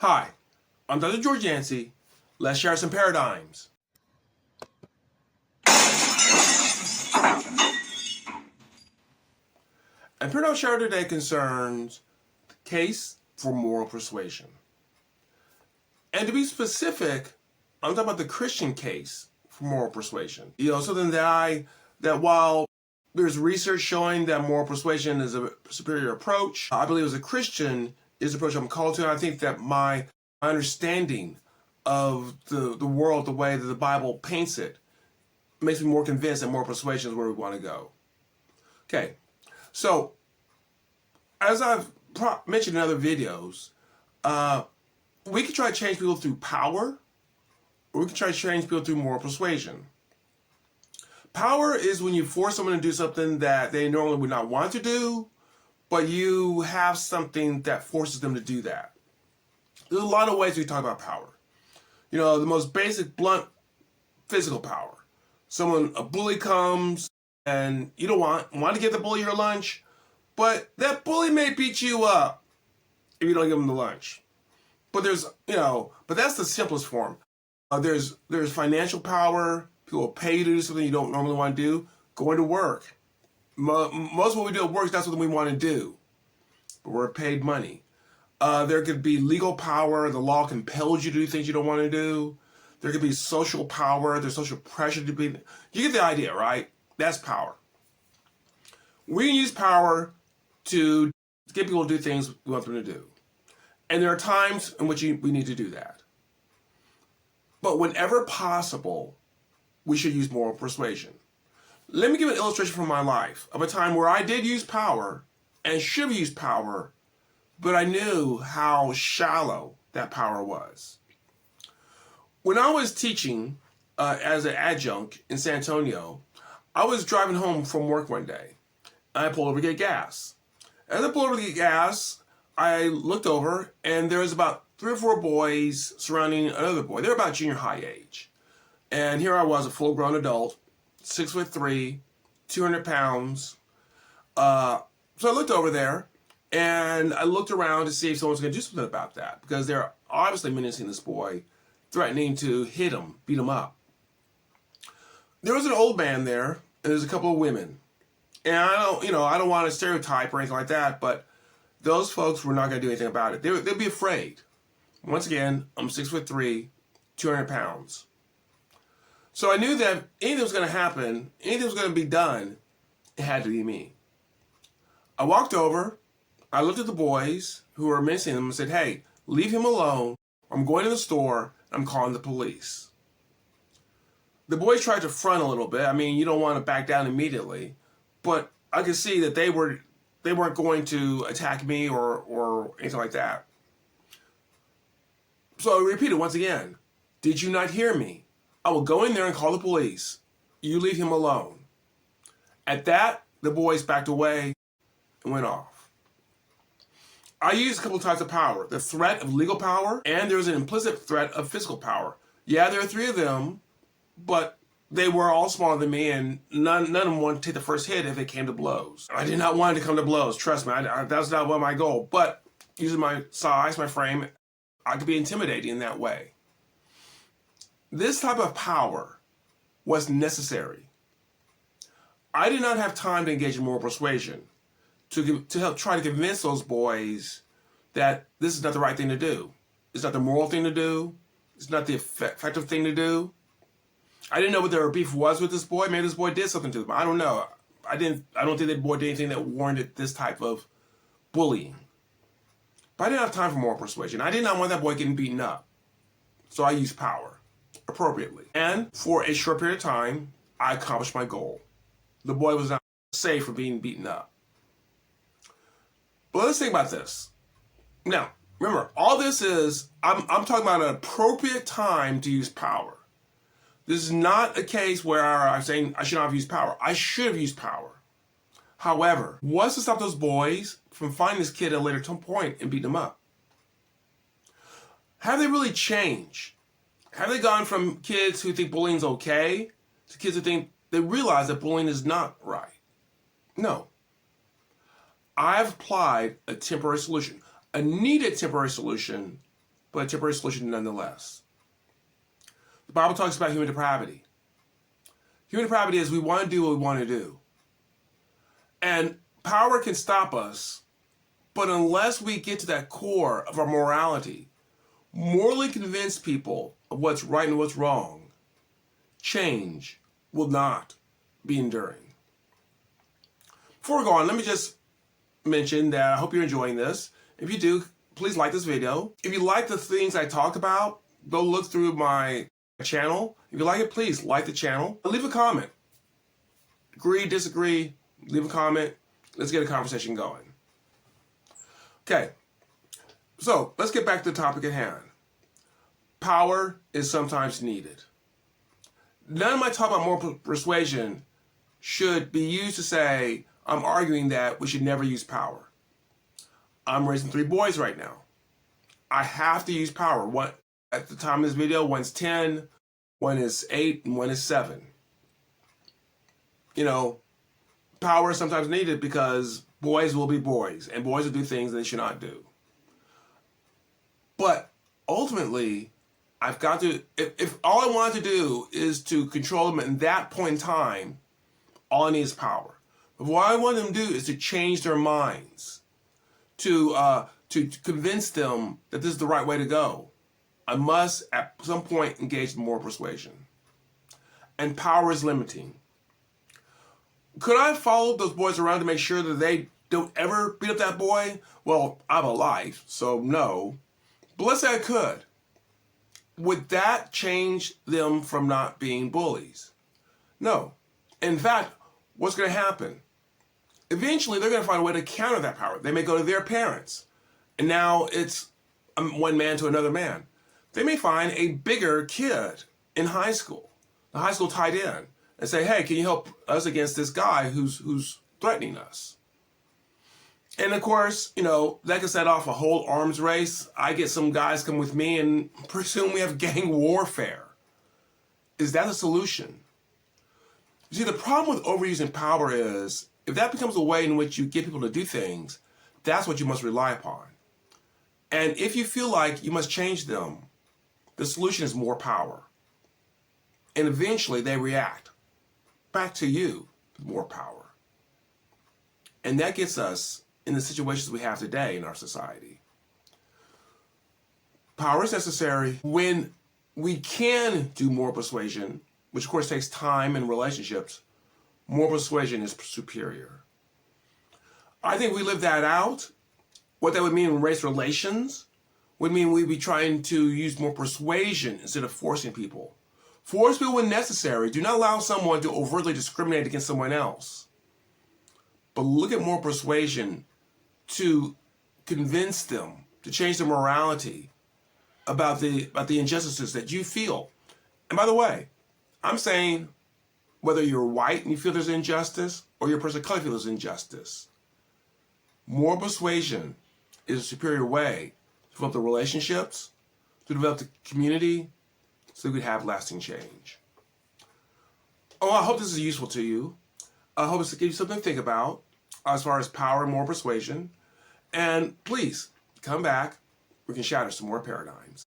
Hi, I'm Dr. George Yancey. Let's share some paradigms. And paradigm share today concerns the case for moral persuasion. And to be specific, I'm talking about the Christian case for moral persuasion. Something that while there's research showing that moral persuasion is a superior approach, I believe as a Christian is the approach I'm called to. And I think that my understanding of the world, the way that the Bible paints it, makes me more convinced that moral persuasion is where we want to go. Okay, so as I've mentioned in other videos, we can try to change people through power, or we can try to change people through moral persuasion. Power is when you force someone to do something that they normally would not want to do, but you have something that forces them to do that. There's a lot of ways we talk about power. The most basic, blunt, physical power. A bully comes and you don't want to give the bully your lunch, but that bully may beat you up if you don't give him the lunch. But but that's the simplest form. There's financial power. People will pay you to do something you don't normally want to do. Going to work. Most of what we do at work is not something we want to do, but we're paid money. There could be legal power. The law compels you to do things you don't want to do. There could be social power. There's social pressure to be. You get the idea, right? That's power. We can use power to get people to do things we want them to do. And there are times in which we need to do that. But whenever possible, we should use moral persuasion. Let me give an illustration from my life of a time where I did use power and should have used power, but I knew how shallow that power was. When I was teaching as an adjunct in San Antonio, I was driving home from work one day. And I pulled over to get gas. As I pulled over to get gas, I looked over and there was about 3 or 4 boys surrounding another boy. They were about junior high age. And here I was, a full-grown adult, 6'3", 200 pounds. So I looked over there and I looked around to see if someone was going to do something about that, because they're obviously menacing this boy, threatening to hit him, beat him up. There was an old man there, and there's a couple of women. And I don't want to stereotype or anything like that, but those folks were not going to do anything about it. They'd be afraid. Once again, I'm 6'3", 200 pounds. So I knew that if anything was going to happen, anything was going to be done, it had to be me. I walked over, I looked at the boys who were menacing him and said, "Hey, leave him alone. I'm going to the store. I'm calling the police." The boys tried to front a little bit. I mean, you don't want to back down immediately, but I could see that they weren't going to attack me or anything like that. So I repeated once again, "Did you not hear me? I will go in there and call the police. You leave him alone." At that, the boys backed away and went off. I used a couple of types of power. The threat of legal power, and there's an implicit threat of physical power. Yeah, there are 3 of them, but they were all smaller than me, and none of them wanted to take the first hit if it came to blows. I did not want it to come to blows, trust me. That was not my goal. But using my size, my frame, I could be intimidating in that way. This type of power was necessary. I did not have time to engage in moral persuasion to help try to convince those boys that this is not the right thing to do. It's not the moral thing to do. It's not the effective thing to do. I didn't know what their beef was with this boy. Maybe this boy did something to them. I don't know. I don't think that boy did anything that warranted this type of bullying. But I didn't have time for moral persuasion. I did not want that boy getting beaten up. So I used power appropriately. And for a short period of time, I accomplished my goal. The boy was not safe from being beaten up. But let's think about this. Now, remember, all this is, I'm talking about an appropriate time to use power. This is not a case where I'm saying I should not have used power. I should have used power. However, what's to stop those boys from finding this kid at a later point and beating him up? Have they really changed? Have they gone from kids who think bullying is okay to kids who think they realize that bullying is not right? No. I've applied a temporary solution, a needed temporary solution but a temporary solution nonetheless. The Bible talks about human depravity. Human depravity is we want to do what we want to do. And power can stop us, but unless we get to that core of our morality, morally convince people of what's right and what's wrong, change will not be enduring. Before we go on, let me just mention that I hope you're enjoying this. If you do, please like this video. If you like the things I talked about, go look through my channel. If you like it, please like the channel. Leave a comment. Agree, disagree, leave a comment. Let's get a conversation going. Okay, so let's get back to the topic at hand. Power is sometimes needed. None of my talk about moral persuasion should be used to say I'm arguing that we should never use power. I'm raising 3 boys right now. I have to use power. One, at the time of this video, one's 10, one is 8, and one is 7. You know, power is sometimes needed because boys will be boys, and boys will do things they should not do. But ultimately, I've got to, if all I want to do is to control them at that point in time, all I need is power. But what I want them to do is to change their minds, to convince them that this is the right way to go. I must, at some point, engage in moral persuasion. And power is limiting. Could I follow those boys around to make sure that they don't ever beat up that boy? Well, I have a life, so no. But let's say I could. Would that change them from not being bullies? No. In fact, what's going to happen? Eventually, they're going to find a way to counter that power. They may go to their parents. And now it's one man to another man. They may find a bigger kid in high school, the high school tight end, and say, hey, can you help us against this guy who's threatening us? And of course, you know, that can set off a whole arms race. I get some guys come with me and pretty soon we have gang warfare. Is that a solution? You see, the problem with overusing power is if that becomes a way in which you get people to do things, that's what you must rely upon. And if you feel like you must change them, the solution is more power. And eventually they react back to you with more power. And that gets us in the situations we have today in our society. Power is necessary when we can do moral persuasion, which of course takes time and relationships. Moral persuasion is superior. I think we live that out. What that would mean in race relations would mean we'd be trying to use more persuasion instead of forcing people. Force people when necessary. Do not allow someone to overtly discriminate against someone else. But look at more persuasion to convince them, to change their morality about the injustices that you feel. And by the way, I'm saying whether you're white and you feel there's injustice or you're a person of color feels there's injustice, more persuasion is a superior way to develop the relationships, to develop the community, so we could have lasting change. Oh, I hope this is useful to you. I hope it's to give you something to think about as far as power and more persuasion. And please, come back. We can shatter some more paradigms.